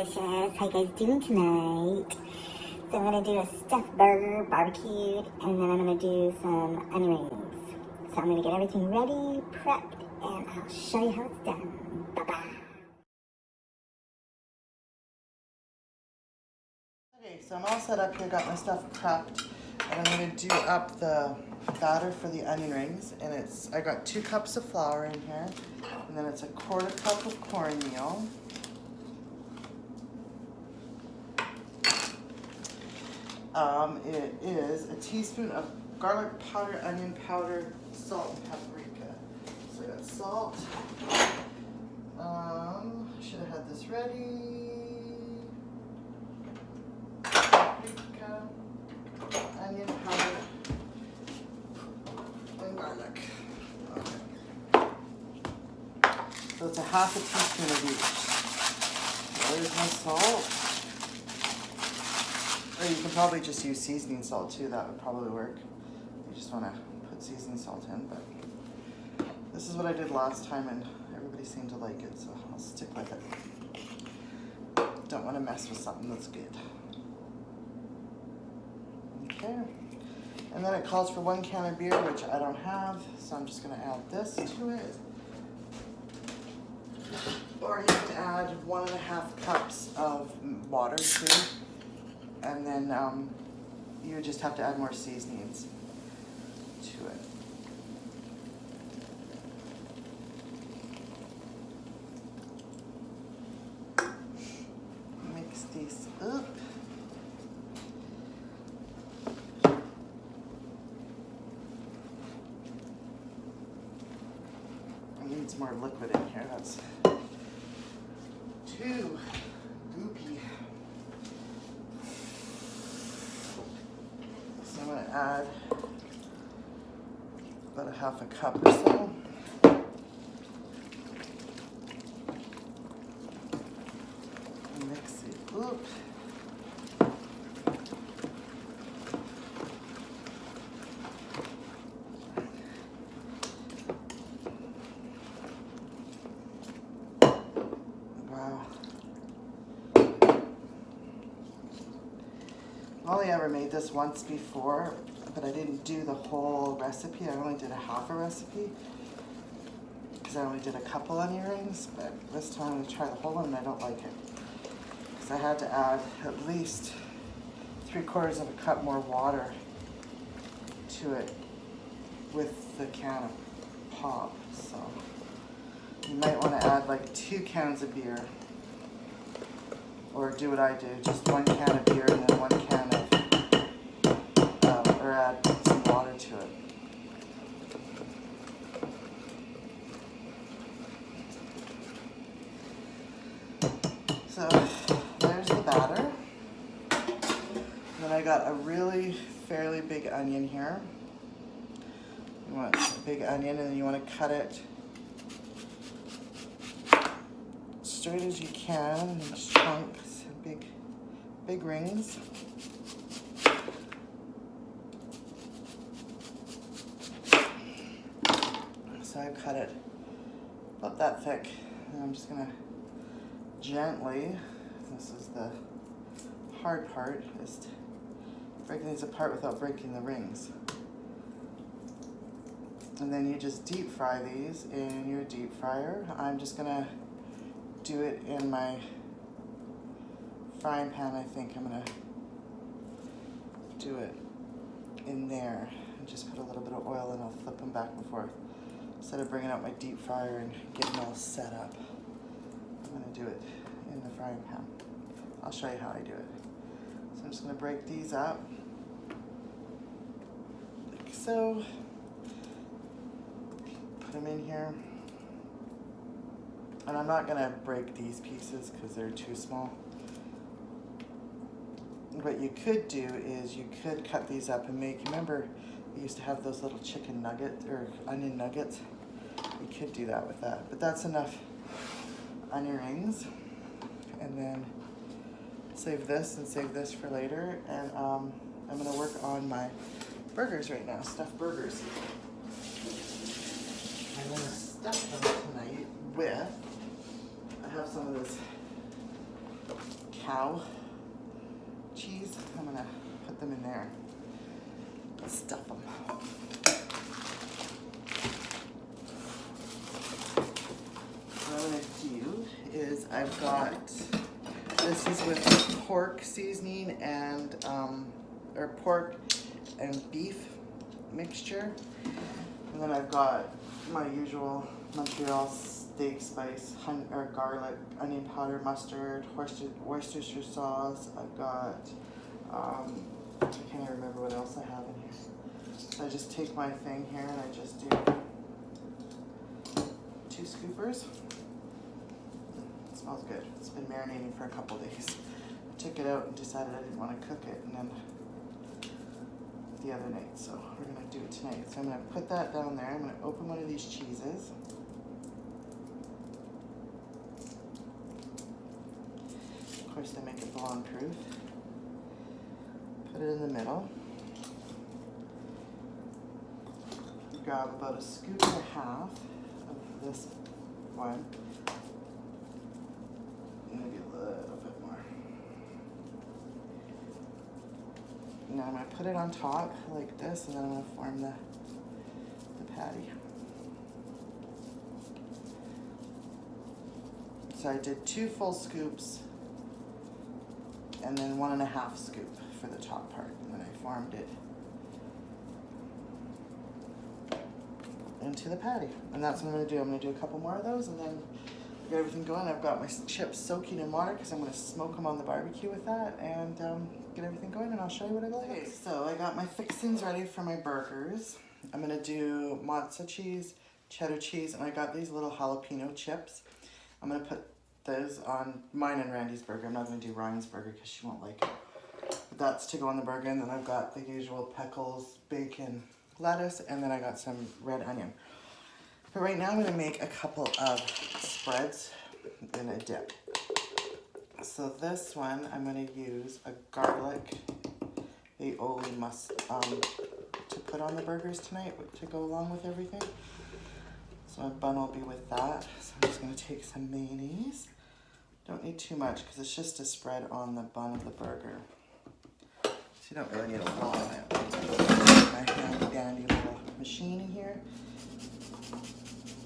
delicious. How you guys doing tonight? So I'm gonna do a stuffed burger, barbecued, and then I'm gonna do some onion rings. So I'm gonna get everything ready, prepped, and I'll show you how it's done. Bye-bye. Okay, so I'm all set up here, got my stuff prepped, and I'm gonna do up the batter for the onion rings, and I got 2 cups of flour in here, and then it's a 1/4 cup of cornmeal. It is a teaspoon of garlic powder, onion powder, salt, and paprika. So I got salt. Should have had this ready. Paprika, onion powder, and garlic. Okay. So it's a 1/2 teaspoon of each. There's my salt. Or you can probably just use seasoning salt too, that would probably work. You just want to put seasoning salt in, but this is what I did last time and everybody seemed to like it, so I'll stick with it. Don't want to mess with something that's good. Okay, and then it calls for 1 can of beer, which I don't have, so I'm just going to add this to it. Or you can add 1.5 cups of water too. And then you just have to add more seasonings to it. Mix these up. I need some more liquid in here. That's too goopy. I'm going to add about 1/2 cup or so. And mix it up. Wow. I've only ever made this once before, but I didn't do the whole recipe. I only did a 1/2 recipe because I only did a couple onion rings, but this time I'm going to try the whole one and I don't like it. Because I had to add at least 3/4 of a cup more water to it with the can of pop. So you might want to add like 2 cans of beer. Or do what I do, just 1 can of beer and then 1 can of, or add some water to it. So there's the batter. Then I got a really fairly big onion here. You want a big onion and then you want to cut it straight as you can in chunks, big rings. So I cut it about that thick, and I'm just gonna gently, this is the hard part, is breaking these apart without breaking the rings. And then you just deep fry these in your deep fryer. I'm just gonna do it in my frying pan. I think I'm gonna do it in there and just put a little bit of oil and I'll flip them back and forth instead of bringing out my deep fryer and getting all set up. I'm gonna do it in the frying pan. I'll show you how I do it. So I'm just gonna break these up like so. Put them in here. And I'm not gonna break these pieces because they're too small. What you could do is you could cut these up and make, remember we used to have those little chicken nuggets or onion nuggets? You could do that with that, but that's enough onion rings. And then save this and save this for later. And I'm gonna work on my burgers right now, stuffed burgers. I'm gonna stuff them tonight with, I have some of this cow cheese. I'm gonna put them in there and stuff them. What I'm gonna do is I've got, this is with pork seasoning and, or pork and beef mixture. And then I've got my usual Montreal steak spice, or garlic, onion powder, mustard, Worcestershire sauce. I've got, I can't even remember what else I have in here. So I just take my thing here and I just do 2 scoopers. It smells good. It's been marinating for a couple days. I took it out and decided I didn't want to cook it, and then the other night, so we're gonna do it tonight. So I'm gonna put that down there. I'm gonna open one of these cheeses. Of course, they make it blonde proof. Put it in the middle. Grab about 1.5 scoops of this one. Maybe a little bit more. Now I'm going to put it on top like this, and then I'm going to form the patty. So I did 2 full scoops and then 1.5 scoop for the top part, and then I formed it into the patty. And that's what I'm going to do. I'm going to do a couple more of those and then get everything going. I've got my chips soaking in water because I'm going to smoke them on the barbecue with that, and get everything going, and I'll show you what it looks like. Okay, so I got my fixings ready for my burgers. I'm going to do mozzarella cheese, cheddar cheese, and I got these little jalapeno chips. I'm going to put those on mine and Randy's burger. I'm not going to do Ryan's burger because she won't like it. But that's to go on the burger, and then I've got the usual pickles, bacon, lettuce, and then I got some red onion. But right now I'm going to make a couple of spreads in a dip. So this one I'm going to use a garlic aioli to put on the burgers tonight to go along with everything. So my bun will be with that. So I'm just going to take some mayonnaise. Don't need too much because it's just a spread on the bun of the burger. So you don't really need a lot of it. My handy dandy little machine in here.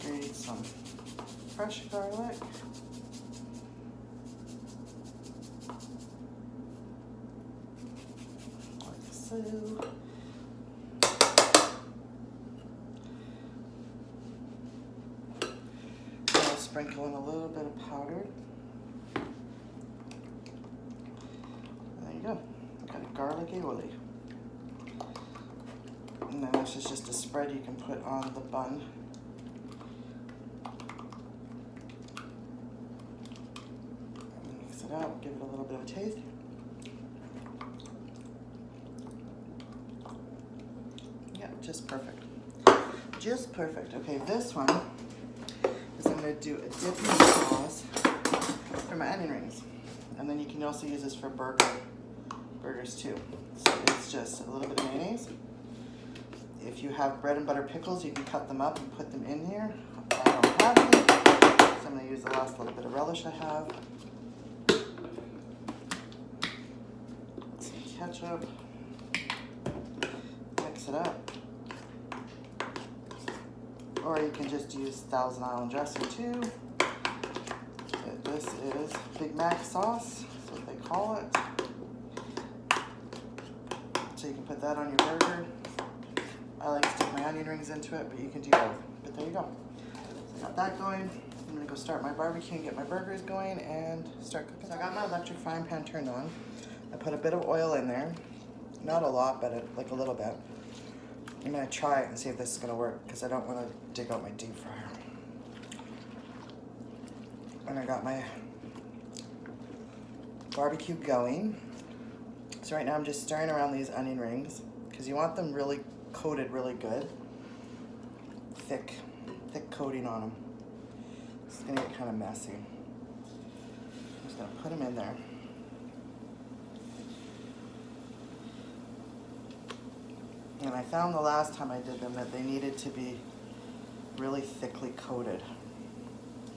Grate some fresh garlic. Like so. I'll sprinkle in a little bit of powder. There you go. I've got a garlic aioli. And then this is just a spread you can put on the bun. Mix it up, give it a little bit of a taste. Yeah, just perfect. Just perfect. Okay, this one is I'm going to do a dipping sauce for my onion rings. And then you can also use this for burgers too. So it's just a little bit of mayonnaise. If you have bread and butter pickles, you can cut them up and put them in here. I don't have any, so I'm going to use the last little bit of relish I have. Some ketchup. Mix it up. Or you can just use Thousand Island dressing too. This is Big Mac sauce, that's what they call it. So you can put that on your burger. I like to dip my onion rings into it, but you can do both. But there you go. So I got that going. I'm gonna go start my barbecue and get my burgers going and start cooking. So I got my electric frying pan turned on. I put a bit of oil in there. Not a lot, but like a little bit. I'm gonna try it and see if this is gonna work because I don't wanna dig out my deep fryer. And I got my barbecue going. So right now I'm just stirring around these onion rings because you want them really coated really good. Thick coating on them. It's gonna get kind of messy. I'm just gonna put them in there. And I found the last time I did them that they needed to be really thickly coated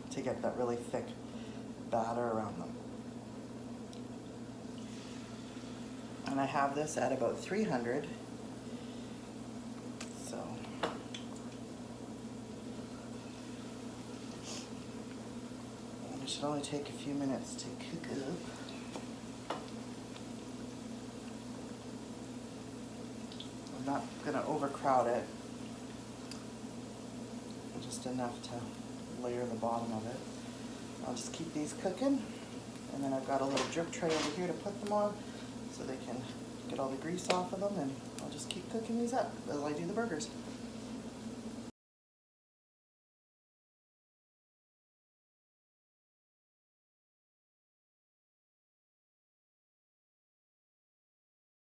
to get that really thick batter around them. And I have this at about 300. So it should only take a few minutes to cook up. I'm not going to overcrowd it. Just enough to layer the bottom of it. I'll just keep these cooking, and then I've got a little drip tray over here to put them on so they can get all the grease off of them, and I'll just keep cooking these up as I do the burgers.